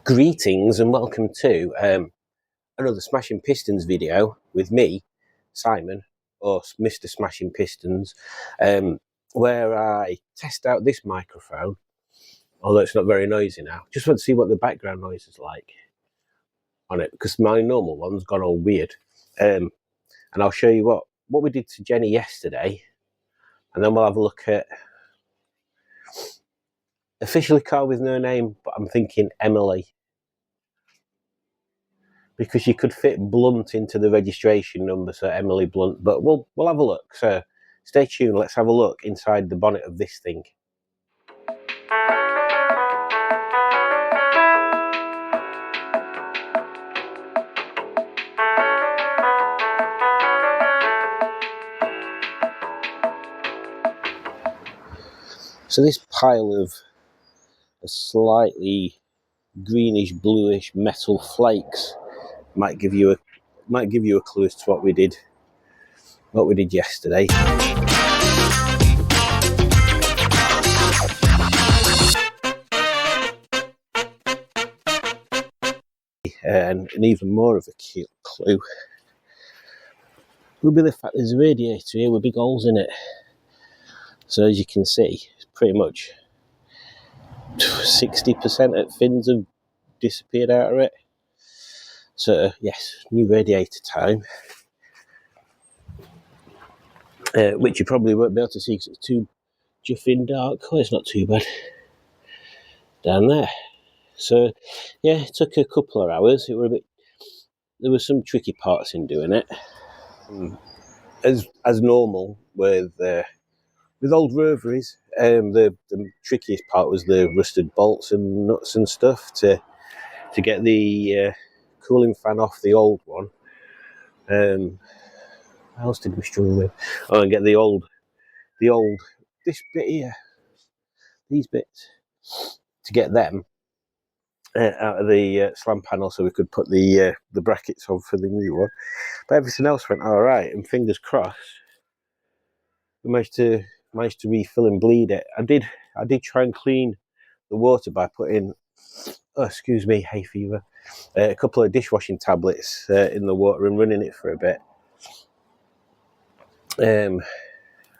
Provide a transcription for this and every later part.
Greetings and welcome to another Smashing Pistons video with me, Simon, or Mr. Smashing Pistons, where I test out this microphone, although it's not very noisy now. Just want to see what the background noise is like on it, because my normal one's gone all weird. And I'll show you what we did to Jenny yesterday, and then we'll have a look at officially car with no name, but I'm thinking Emily, because you could fit Blunt into the registration number, so Emily Blunt, but we'll have a look. So stay tuned, let's have a look inside the bonnet of this thing. So this pile of a slightly greenish bluish metal flakes might give you a clue as to what we did yesterday. And even more of a cute clue would be the fact there's a radiator here with big holes in it. So as you can see, it's pretty much 60% of fins have disappeared out of it. So yes, new radiator time, which you probably won't be able to see because it's too jiffing dark. Oh, it's not too bad down there. So yeah, it took a couple of hours. There were some tricky parts in doing it, as normal with old Roveries. The trickiest part was the rusted bolts and nuts and stuff to get the cooling fan off the old one. What else did we struggle with? Oh, and get the old this bit here, these bits, to get them out of the slam panel so we could put the brackets on for the new one. But everything else went all right, and fingers crossed we managed to refill and bleed it. I did try and clean the water by putting, excuse me, hay fever, a couple of dishwashing tablets in the water and running it for a bit.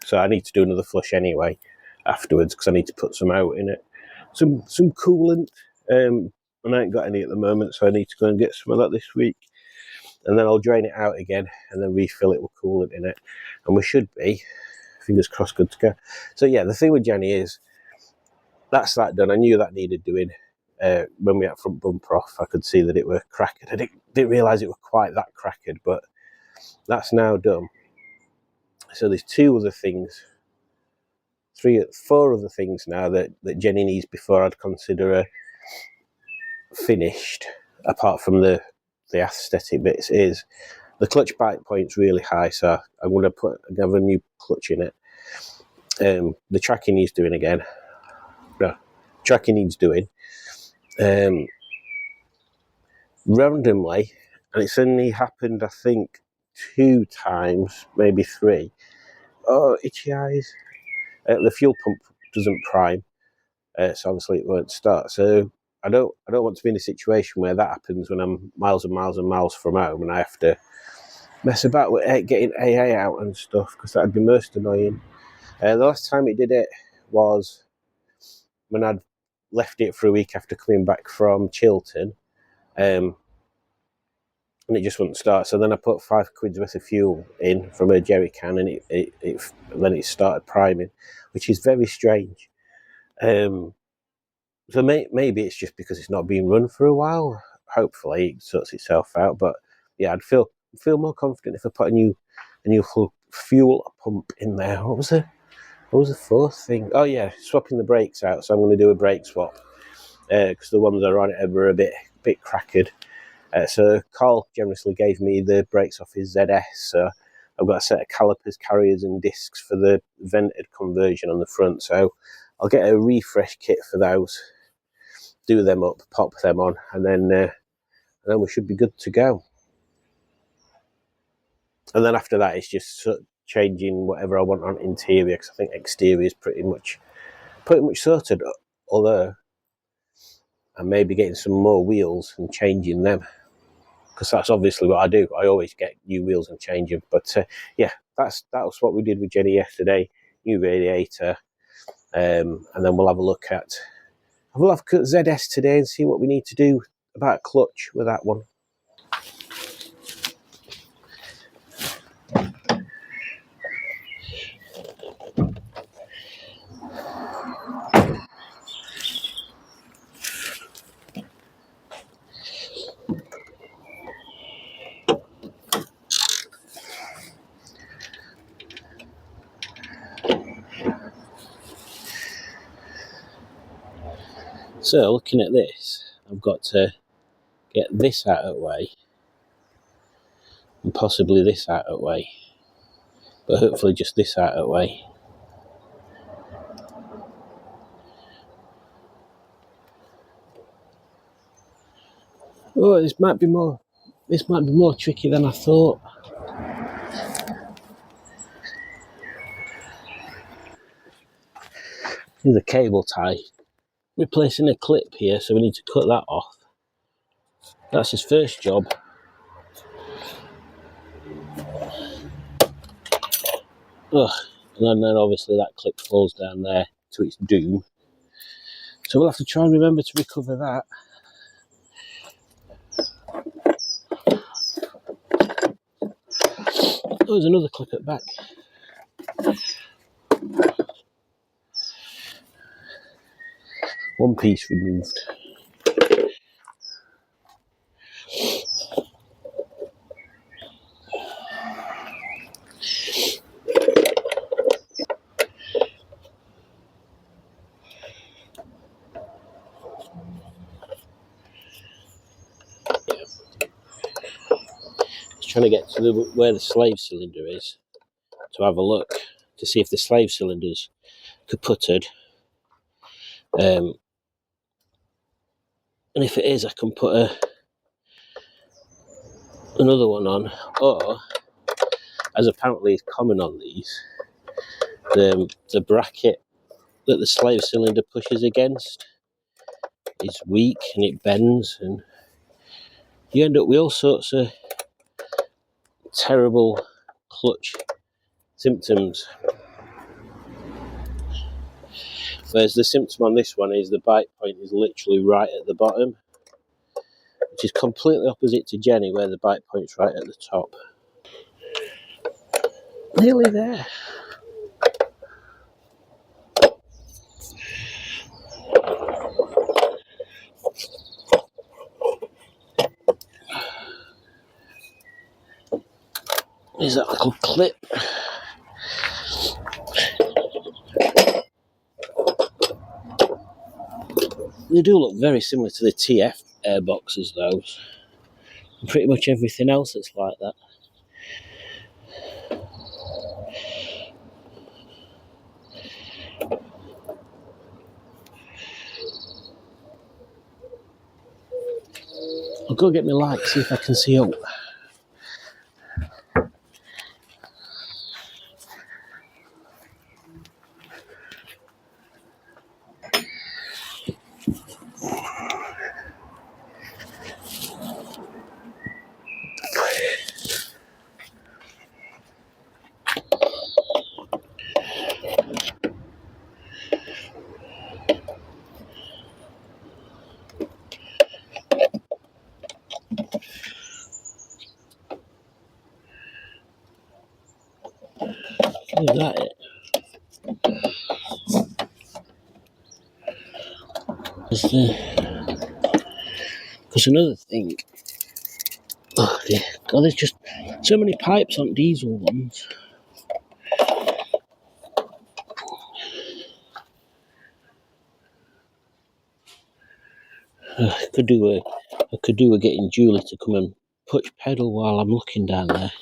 So I need to do another flush anyway afterwards, because I need to put some out in it. Some coolant, and I ain't got any at the moment, so I need to go and get some of that this week. And then I'll drain it out again and then refill it with coolant in it. And we should be, fingers crossed, good to go. So yeah, the thing with Jenny is, that's that done. I knew that needed doing. When we had front bumper off, I could see that it were cracked. I didn't realise it were quite that cracked, but that's now done. So there's four other things now that Jenny needs before I'd consider her finished, apart from the aesthetic bits. Is the clutch bite point's really high, so I'm going to have a new clutch in it. The tracking needs doing again. No, tracking needs doing. Randomly, and it's only happened, I think, 2 times, maybe 3. Oh, itchy eyes. The fuel pump doesn't prime, so obviously it won't start. So I don't want to be in a situation where that happens when I'm miles and miles and miles from home and I have to mess about with getting AA out and stuff, because that'd be most annoying. The last time it did it was when I'd left it for a week after coming back from Chiltern, and it just wouldn't start. So then I put £5 worth of fuel in from a jerry can, and then it started priming, which is very strange. So maybe it's just because it's not been run for a while. Hopefully it sorts itself out. But yeah, I'd feel more confident if I put a new fuel pump in there. What was the fourth thing? Oh yeah, swapping the brakes out. So I'm going to do a brake swap, because the ones that are on it were a bit cracked. So Carl generously gave me the brakes off his ZS. So I've got a set of calipers, carriers and discs for the vented conversion on the front. So I'll get a refresh kit for those, do them up, pop them on, and then we should be good to go. And then after that, it's just changing whatever I want on interior, because I think exterior is pretty much sorted. Although and maybe getting some more wheels and changing them, because that's obviously what I do. I always get new wheels and change them. But yeah, that was what we did with Jenny yesterday. New radiator, and then we'll have a look at ZS today and see what we need to do about clutch with that one. So looking at this, I've got to get this out of the way and possibly this out of the way, but hopefully just this out of the way. Oh, this might be more tricky than I thought. Here's a cable tie. Replacing a clip here, so we need to cut that off. That's his first job. Ugh. And then obviously that clip falls down there to its doom. So we'll have to try and remember to recover that. Oh, there's another clip at back. One piece removed. Trying to get to where the slave cylinder is to have a look to see if the slave cylinder's kaputted, and if it is, I can put another one on, or as apparently is common on these, the bracket that the slave cylinder pushes against is weak and it bends, and you end up with all sorts of terrible clutch symptoms. Whereas the symptom on this one is the bite point is literally right at the bottom, which is completely opposite to Jenny, where the bite point's right at the top. Nearly there. There's that little clip. They do look very similar to the TF airboxes, those. And pretty much everything else that's like that. I'll go get my light, see if I can see out. Is that it? Because another thing, oh dear, God, there's just so many pipes on diesel ones. I could do with getting Julie to come and push pedal while I'm looking down there.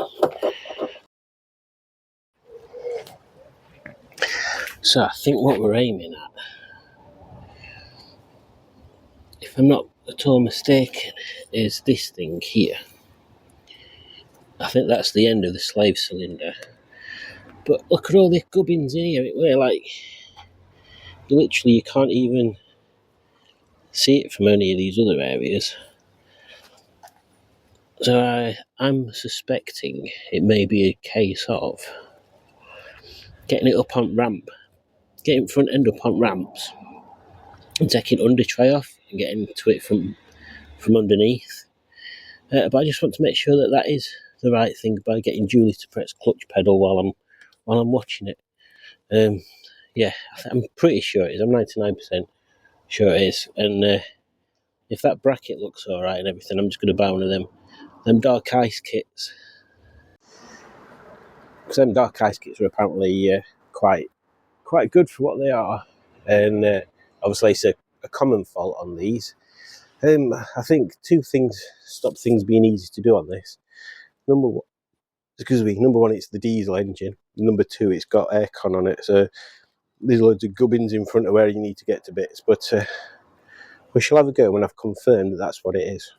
So I think what we're aiming at, if I'm not at all mistaken, is this thing here. I think that's the end of the slave cylinder. But look at all the gubbins in here, where like literally you can't even see it from any of these other areas. So I'm suspecting it may be a case of getting it up on ramp, getting front end up on ramps, and taking under tray off and getting to it from underneath. But I just want to make sure that that is the right thing by getting Julie to press clutch pedal while I'm watching it. Yeah, I'm pretty sure it is. I'm 99% sure it is. And if that bracket looks alright and everything, I'm just going to buy one of them dark ice kits. Because them dark ice kits are apparently quite good for what they are. And obviously it's a common fault on these. I think two things stop things being easy to do on this. Number one, it's the diesel engine. Number two, it's got aircon on it, so there's loads of gubbins in front of where you need to get to bits. But we shall have a go when I've confirmed that that's what it is.